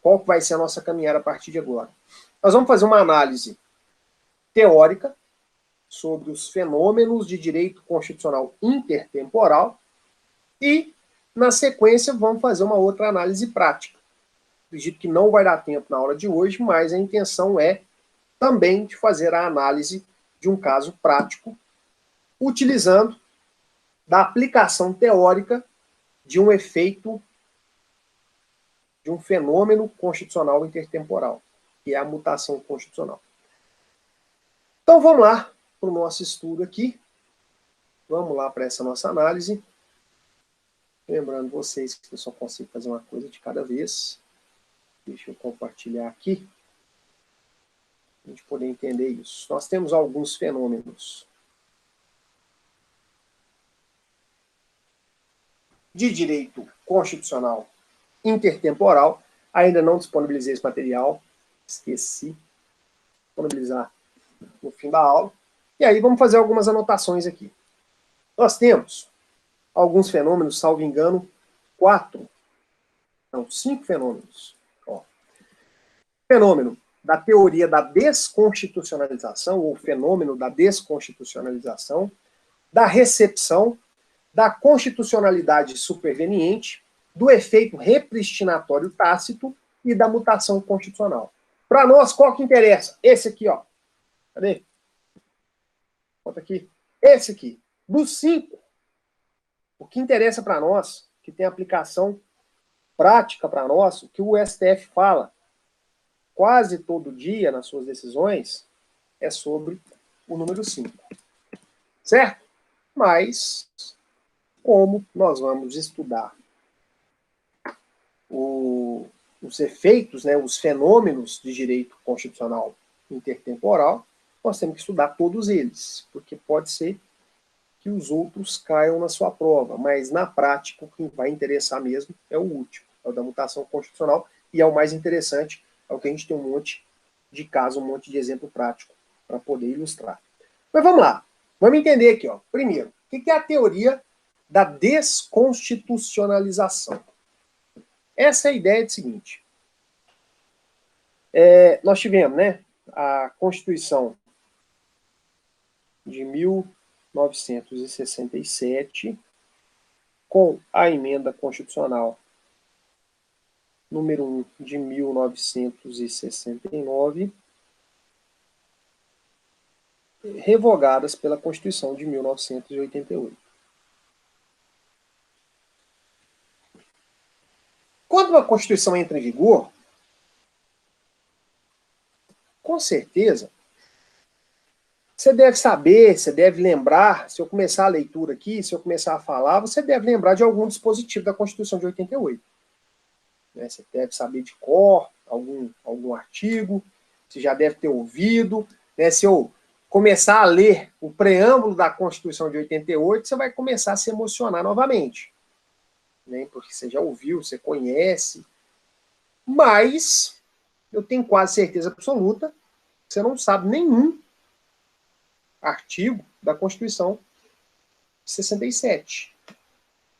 qual vai ser a nossa caminhada a partir de agora. Nós vamos fazer uma análise teórica sobre os fenômenos de direito constitucional intertemporal e, na sequência, vamos fazer uma outra análise prática. Acredito que não vai dar tempo na aula de hoje, mas a intenção é também de fazer a análise de um caso prático, utilizando da aplicação teórica de um efeito, de um fenômeno constitucional intertemporal, que é a mutação constitucional. Então vamos lá para o nosso estudo aqui. Vamos lá para essa nossa análise. Lembrando vocês que eu só consigo fazer uma coisa de cada vez. Deixa eu compartilhar aqui, para a gente poder entender isso. Nós temos alguns fenômenos de direito constitucional intertemporal. Ainda não disponibilizei esse material, esqueci de disponibilizar no fim da aula. E aí vamos fazer algumas anotações aqui. Nós temos alguns fenômenos, salvo engano, 5 fenômenos. Ó. Fenômeno da teoria da desconstitucionalização, ou fenômeno da desconstitucionalização, da recepção, da constitucionalidade superveniente, do efeito repristinatório tácito e da mutação constitucional. Para nós, qual que interessa? Esse aqui, ó. Cadê? Bota aqui. Esse aqui. Dos 5, o que interessa para nós, que tem aplicação prática para nós, o que o STF fala quase todo dia nas suas decisões, é sobre o número 5. Certo? Mas, como nós vamos estudar os efeitos, né, os fenômenos de direito constitucional intertemporal, nós temos que estudar todos eles, porque pode ser que os outros caiam na sua prova, mas na prática o que vai interessar mesmo é o último, é o da mutação constitucional, e é o mais interessante, é o que a gente tem um monte de caso, um monte de exemplo prático para poder ilustrar. Mas vamos lá, vamos entender aqui, ó. Primeiro, o que é a teoria da desconstitucionalização? Essa é a ideia do seguinte. Nós tivemos, né, a Constituição de 1967, com a emenda constitucional número 1 de 1969, revogadas pela Constituição de 1988. Quando uma Constituição entra em vigor, com certeza, você deve saber, você deve lembrar, se eu começar a leitura aqui, se eu começar a falar, você deve lembrar de algum dispositivo da Constituição de 88. Né? Você deve saber de cor, algum artigo, você já deve ter ouvido. Né? Se eu começar a ler o preâmbulo da Constituição de 88, você vai começar a se emocionar novamente. Né? Porque você já ouviu, você conhece. Mas eu tenho quase certeza absoluta que você não sabe nenhum artigo da Constituição de 67.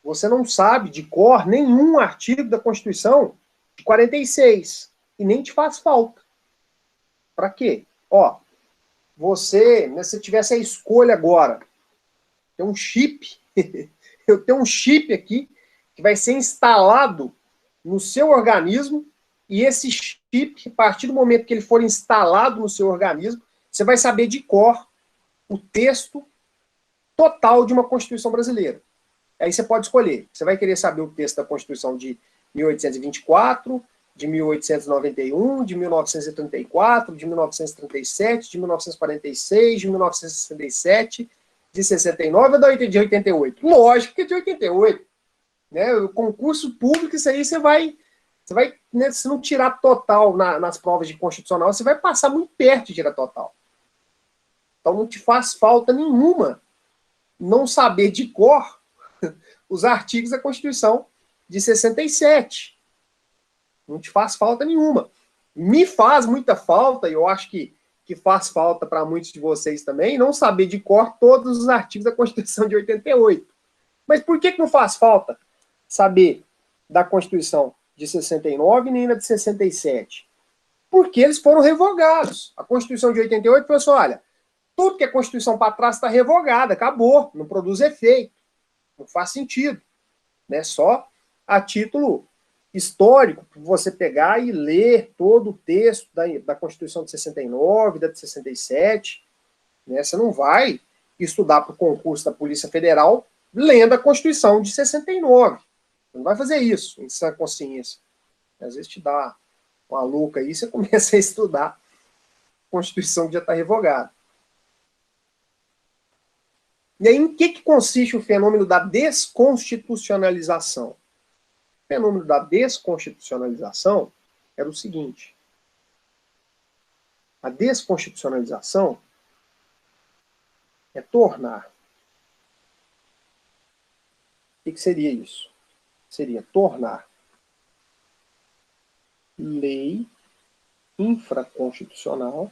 Você não sabe de cor nenhum artigo da Constituição de 46. E nem te faz falta. Para quê? Ó, você, né, se tivesse a escolha agora, tem um chip, eu tenho um chip aqui, que vai ser instalado no seu organismo, e esse chip, a partir do momento que ele for instalado no seu organismo, você vai saber de cor o texto total de uma Constituição brasileira. Aí você pode escolher. Você vai querer saber o texto da Constituição de 1824, de 1891, de 1934, de 1937, de 1946, de 1967, de 69 ou de 88? Lógico que é de 88. Né? O concurso público, isso aí você vai né, se não tirar total nas provas de constitucional, você vai passar muito perto de tirar total. Então não te faz falta nenhuma não saber de cor os artigos da Constituição de 67. Não te faz falta nenhuma. Me faz muita falta, e eu acho que faz falta para muitos de vocês também, não saber de cor todos os artigos da Constituição de 88. Mas por que não faz falta saber da Constituição de 69 nem na de 67. Porque eles foram revogados. A Constituição de 88 falou assim, olha, tudo que é Constituição para trás está revogada, acabou, não produz efeito, não faz sentido. Né? Só a título histórico, para você pegar e ler todo o texto da Constituição de 69, da de 67. Né? Você não vai estudar para o concurso da Polícia Federal lendo a Constituição de 69. Você não vai fazer isso em sã consciência. Às vezes te dá uma louca aí, você começa a estudar a Constituição que já está revogada. E aí, em que consiste o fenômeno da desconstitucionalização? O fenômeno da desconstitucionalização era o seguinte. A desconstitucionalização é tornar. O que seria isso? Seria tornar lei infraconstitucional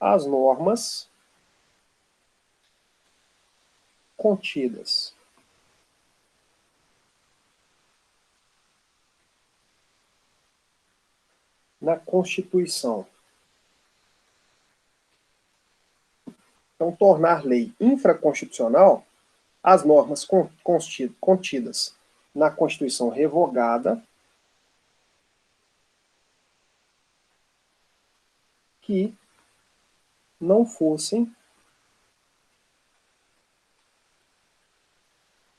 as normas contidas na Constituição. Então, tornar lei infraconstitucional as normas contidas na Constituição revogada que não fossem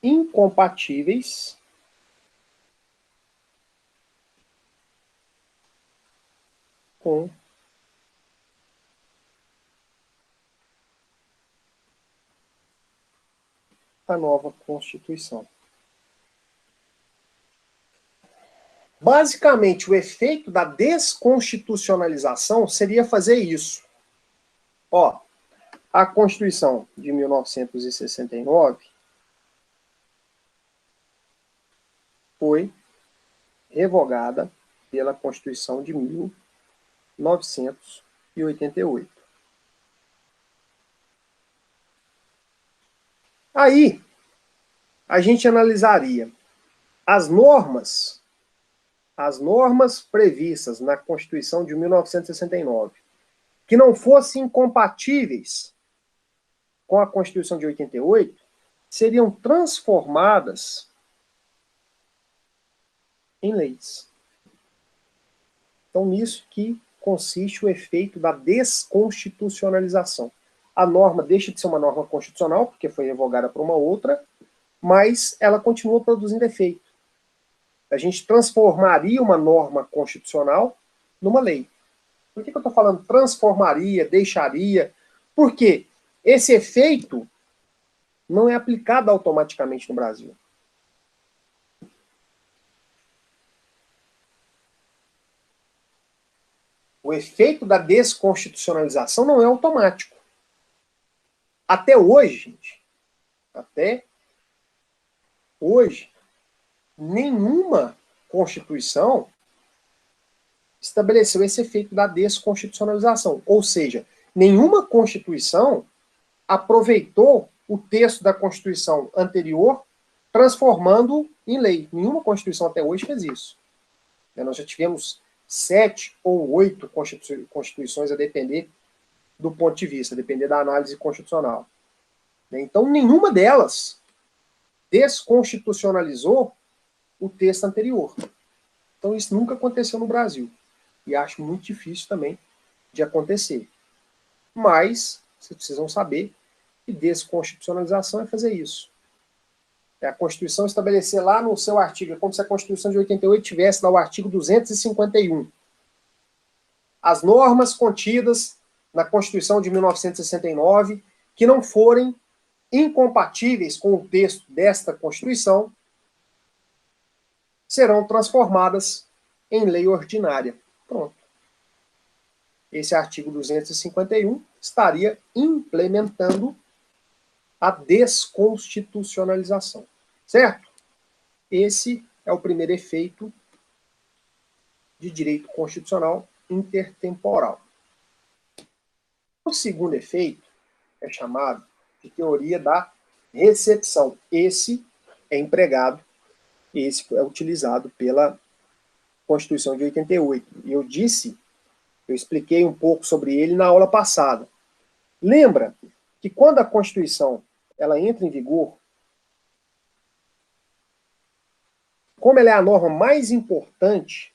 incompatíveis com a nova Constituição. Basicamente, o efeito da desconstitucionalização seria fazer isso. Ó, a Constituição de 1969 foi revogada pela Constituição de 1988. Aí, a gente analisaria as normas previstas na Constituição de 1969, que não fossem incompatíveis com a Constituição de 88, seriam transformadas em leis. Então, nisso que consiste o efeito da desconstitucionalização. A norma deixa de ser uma norma constitucional, porque foi revogada por uma outra, mas ela continua produzindo efeito. A gente transformaria uma norma constitucional numa lei. Por que eu estou falando transformaria, deixaria? Porque esse efeito não é aplicado automaticamente no Brasil. O efeito da desconstitucionalização não é automático. Até hoje, gente, nenhuma Constituição estabeleceu esse efeito da desconstitucionalização. Ou seja, nenhuma Constituição aproveitou o texto da Constituição anterior, transformando em lei. Nenhuma Constituição até hoje fez isso. Nós já tivemos 7 ou 8 Constituições, a depender do ponto de vista, a depender da análise constitucional. Então, nenhuma delas desconstitucionalizou o texto anterior. Então, isso nunca aconteceu no Brasil. E acho muito difícil também de acontecer. Mas, vocês precisam saber que desconstitucionalização é fazer isso. É a Constituição estabelecer lá no seu artigo, é como se a Constituição de 88 tivesse lá o artigo 251. As normas contidas na Constituição de 1969 que não forem incompatíveis com o texto desta Constituição serão transformadas em lei ordinária. Pronto. Esse artigo 251 estaria implementando a desconstitucionalização. Certo? Esse é o primeiro efeito de direito constitucional intertemporal. O segundo efeito é chamado de teoria da recepção. Esse é empregado, esse é utilizado pela Constituição de 88. E eu expliquei um pouco sobre ele na aula passada. Lembra que quando a Constituição ela entra em vigor, como ela é a norma mais importante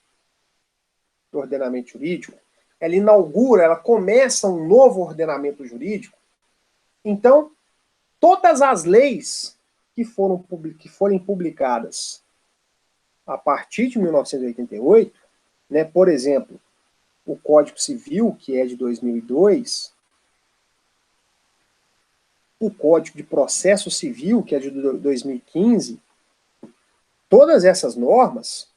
do ordenamento jurídico, ela inaugura, ela começa um novo ordenamento jurídico. Então, todas as leis que forem publicadas a partir de 1988, né, por exemplo, o Código Civil, que é de 2002, o Código de Processo Civil, que é de 2015, todas essas normas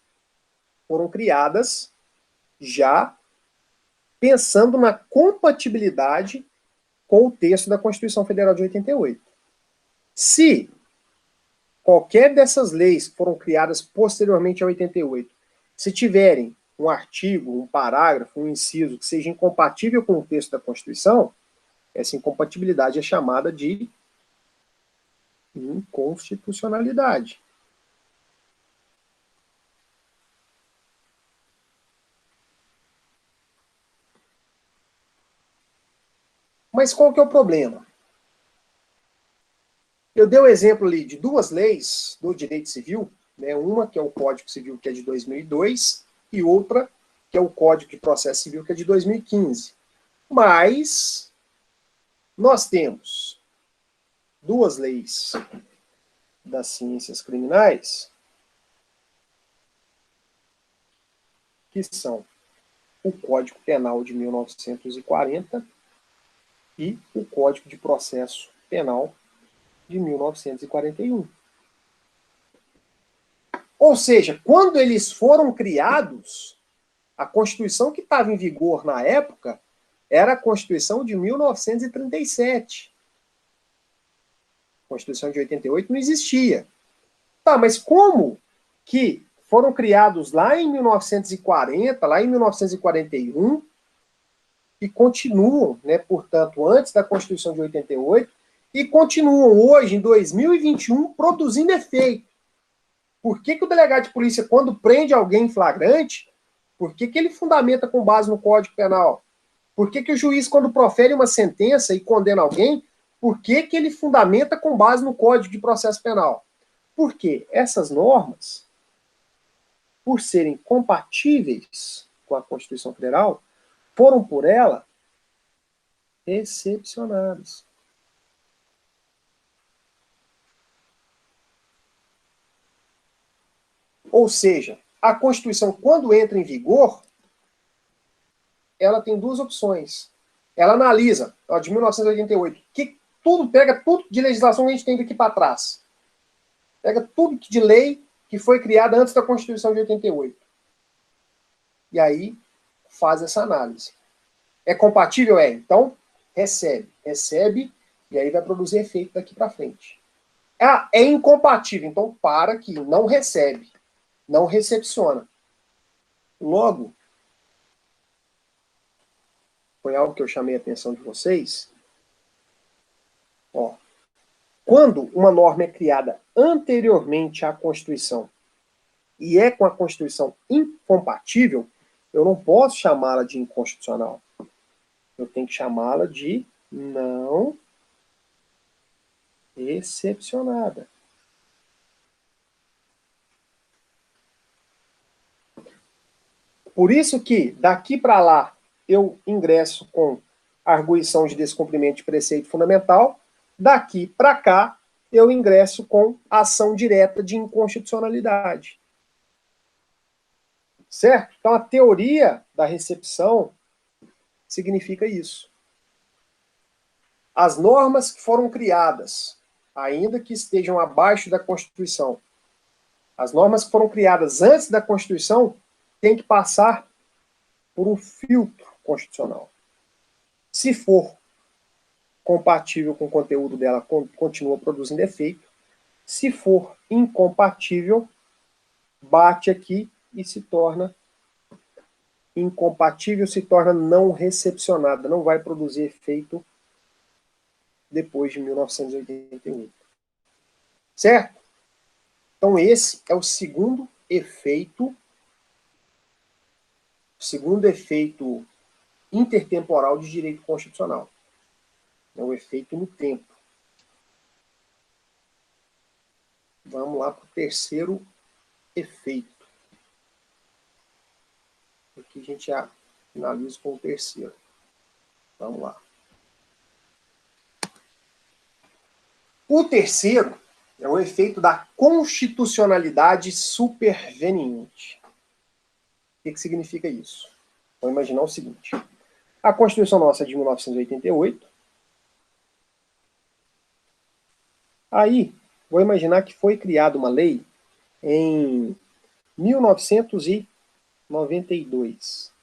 foram criadas já pensando na compatibilidade com o texto da Constituição Federal de 88. Se qualquer dessas leis que foram criadas posteriormente a 88, se tiverem um artigo, um parágrafo, um inciso que seja incompatível com o texto da Constituição, essa incompatibilidade é chamada de inconstitucionalidade. Mas qual que é o problema? Eu dei o exemplo ali de duas leis do direito civil, né? Uma que é o Código Civil, que é de 2002, e outra que é o Código de Processo Civil, que é de 2015. Mas nós temos duas leis das ciências criminais que são o Código Penal de 1940 e o Código de Processo Penal de 1941. Ou seja, quando eles foram criados, a Constituição que estava em vigor na época era a Constituição de 1937. A Constituição de 88 não existia. Tá, mas como que foram criados lá em 1940, lá em 1941, e continuam, né, portanto, antes da Constituição de 88, e continuam hoje, em 2021, produzindo efeito? Por que o delegado de polícia, quando prende alguém em flagrante, por que ele fundamenta com base no Código Penal? Por que o juiz, quando profere uma sentença e condena alguém, por que ele fundamenta com base no Código de Processo Penal? Porque essas normas, por serem compatíveis com a Constituição Federal, foram por ela excepcionadas. Ou seja, a Constituição, quando entra em vigor, ela tem duas opções. Ela analisa, ó, de 1988, que pega tudo de legislação que a gente tem daqui para trás. Pega tudo de lei que foi criada antes da Constituição de 88. E aí faz essa análise. É compatível? É. Então, recebe. Recebe, e aí vai produzir efeito daqui para frente. Ah, é incompatível. Então, para que não recebe. Não recepciona. Logo, foi algo que eu chamei a atenção de vocês. Ó, quando uma norma é criada anteriormente à Constituição e é com a Constituição incompatível, eu não posso chamá-la de inconstitucional. Eu tenho que chamá-la de não excepcionada. Por isso que, daqui para lá, eu ingresso com arguição de descumprimento de preceito fundamental, daqui para cá, eu ingresso com ação direta de inconstitucionalidade. Certo? Então, a teoria da recepção significa isso. As normas que foram criadas, ainda que estejam abaixo da Constituição, as normas que foram criadas antes da Constituição têm que passar por um filtro constitucional. Se for compatível com o conteúdo dela, continua produzindo efeito. Se for incompatível, bate aqui e se torna incompatível se torna não recepcionada, não vai produzir efeito depois de 1988. Certo? Então esse é o segundo efeito intertemporal de direito constitucional. É o efeito no tempo. Vamos lá para o terceiro efeito. Aqui a gente já finaliza com o terceiro. Vamos lá. O terceiro é o efeito da constitucionalidade superveniente. O que significa isso? Vamos imaginar o seguinte. A Constituição nossa é de 1988. Aí, vou imaginar que foi criada uma lei em 1992.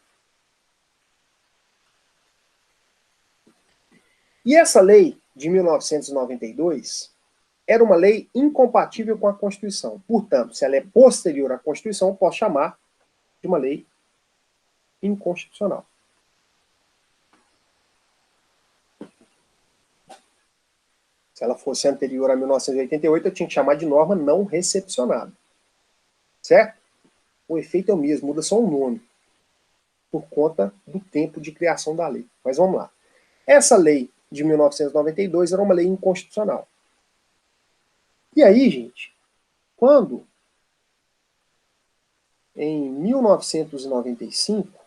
E essa lei de 1992 era uma lei incompatível com a Constituição. Portanto, se ela é posterior à Constituição, eu posso chamar de uma lei inconstitucional. Se ela fosse anterior a 1988, eu tinha que chamar de norma não recepcionada. Certo? O efeito é o mesmo, muda só o nome, por conta do tempo de criação da lei. Mas vamos lá. Essa lei de 1992 era uma lei inconstitucional. E aí, gente, quando, em 1995,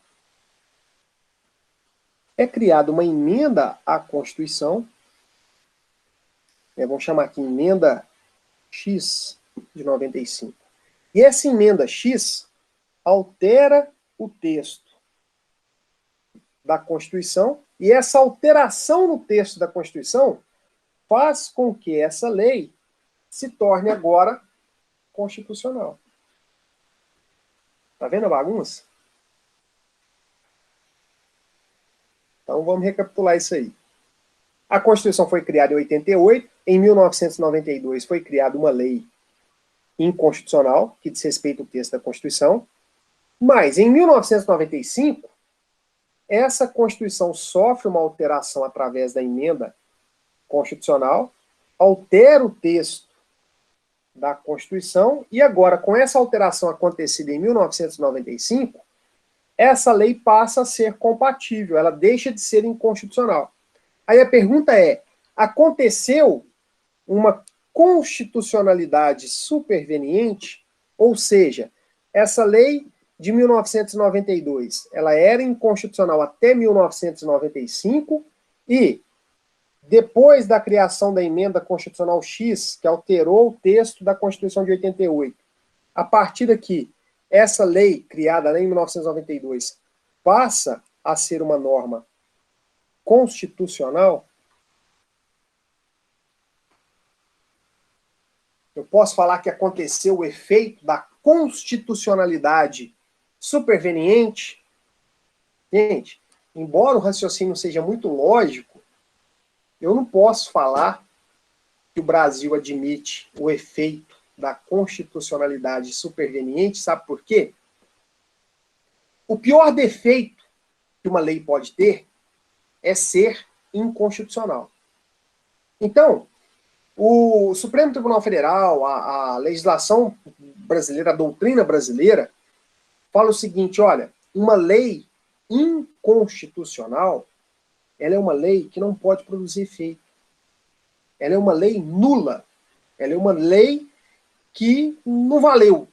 é criada uma emenda à Constituição, vamos chamar aqui emenda X de 95. E essa emenda X altera o texto da Constituição, e essa alteração no texto da Constituição faz com que essa lei se torne agora constitucional. Tá vendo a bagunça? Então vamos recapitular isso aí. A Constituição foi criada em 88, em 1992 foi criada uma lei inconstitucional, que diz respeito ao texto da Constituição, mas em 1995, essa Constituição sofre uma alteração através da emenda constitucional, altera o texto da Constituição, e agora, com essa alteração acontecida em 1995, essa lei passa a ser compatível, ela deixa de ser inconstitucional. Aí a pergunta é, aconteceu uma constitucionalidade superveniente, ou seja, essa lei de 1992, ela era inconstitucional até 1995, e depois da criação da emenda constitucional X, que alterou o texto da Constituição de 88, a partir daqui, essa lei criada em 1992 passa a ser uma norma constitucional. Eu posso falar que aconteceu o efeito da constitucionalidade superveniente? Gente, embora o raciocínio seja muito lógico, eu não posso falar que o Brasil admite o efeito da constitucionalidade superveniente, sabe por quê? O pior defeito que uma lei pode ter é ser inconstitucional. Então, o Supremo Tribunal Federal, a legislação brasileira, a doutrina brasileira, fala o seguinte, olha, uma lei inconstitucional, ela é uma lei que não pode produzir efeito. Ela é uma lei nula. Ela é uma lei que não valeu.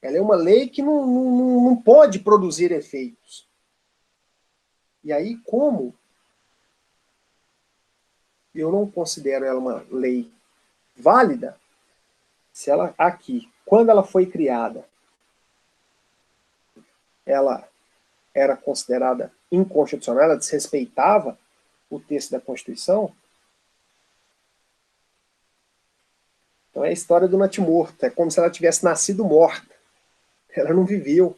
Ela é uma lei que não pode produzir efeitos. E aí, como eu não considero ela uma lei válida, se ela aqui, quando ela foi criada, ela era considerada inconstitucional, ela desrespeitava o texto da Constituição, então é a história do natimorto, é como se ela tivesse nascido morta. Ela não viveu.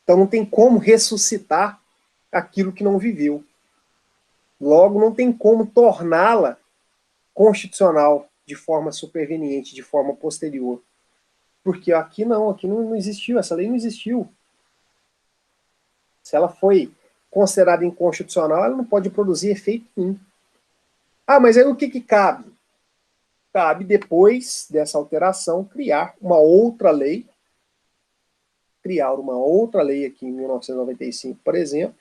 Então não tem como ressuscitar aquilo que não viveu. Logo, não tem como torná-la constitucional de forma superveniente, de forma posterior. Porque aqui não existiu, essa lei não existiu. Se ela foi considerada inconstitucional, ela não pode produzir efeito nenhum. Ah, mas aí o que cabe? Cabe, depois dessa alteração, criar uma outra lei aqui em 1995, por exemplo,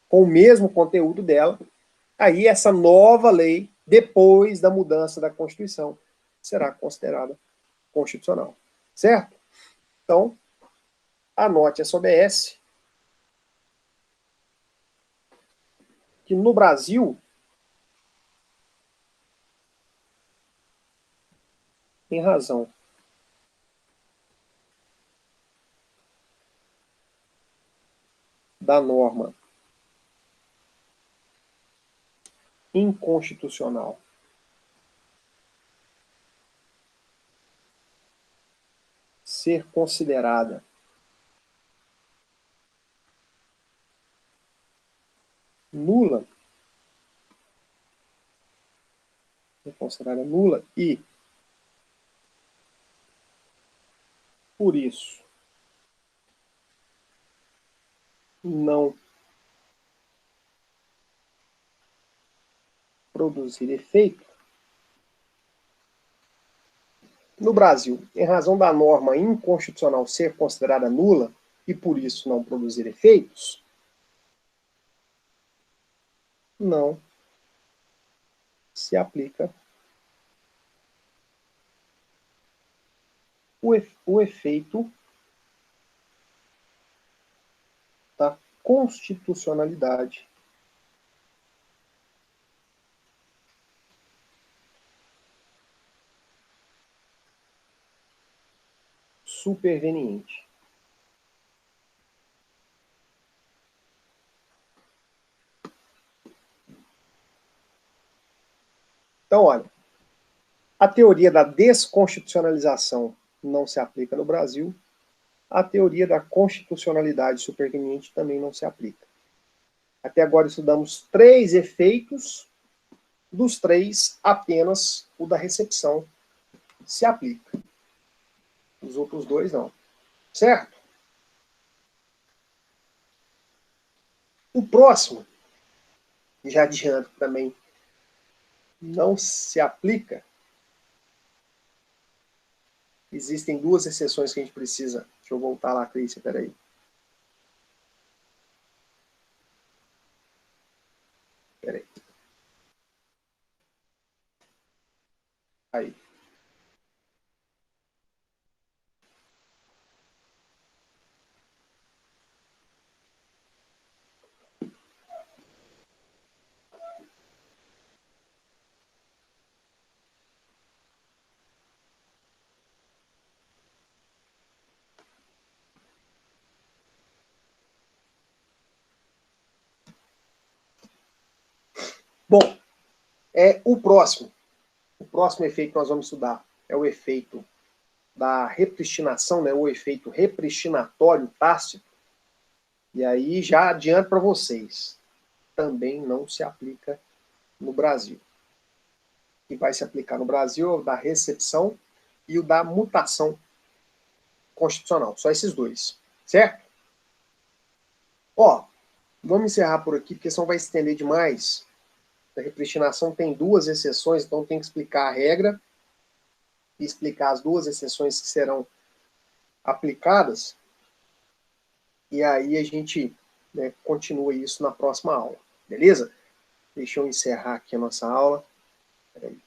com o mesmo conteúdo dela. Aí essa nova lei, depois da mudança da Constituição, será considerada constitucional. Certo? Então, anote essa OBS, que no Brasil, em razão da norma inconstitucional ser considerada nula, e, por isso, não produzir efeito, no Brasil, em razão da norma inconstitucional ser considerada nula e, por isso, não produzir efeitos, não se aplica o efeito da constitucionalidade superveniente. Então, olha, a teoria da desconstitucionalização não se aplica no Brasil, a teoria da constitucionalidade superveniente também não se aplica. Até agora estudamos 3 efeitos, dos 3, apenas o da recepção se aplica. Os outros 2 não. Certo? O próximo, já adianto também, não se aplica. Existem 2 exceções que a gente precisa. Deixa eu voltar lá, Cris, peraí. Aí. Bom, o próximo efeito que nós vamos estudar é o efeito da repristinação, né, o efeito repristinatório tácito. E aí já adianto para vocês, também não se aplica no Brasil. O que vai se aplicar no Brasil é o da recepção e o da mutação constitucional. Só esses 2, certo? Ó, vamos encerrar por aqui, porque senão vai estender demais. A repristinação tem 2 exceções, então tem que explicar a regra e explicar as 2 exceções que serão aplicadas. E aí a gente, né, continua isso na próxima aula. Beleza? Deixa eu encerrar aqui a nossa aula. Peraí.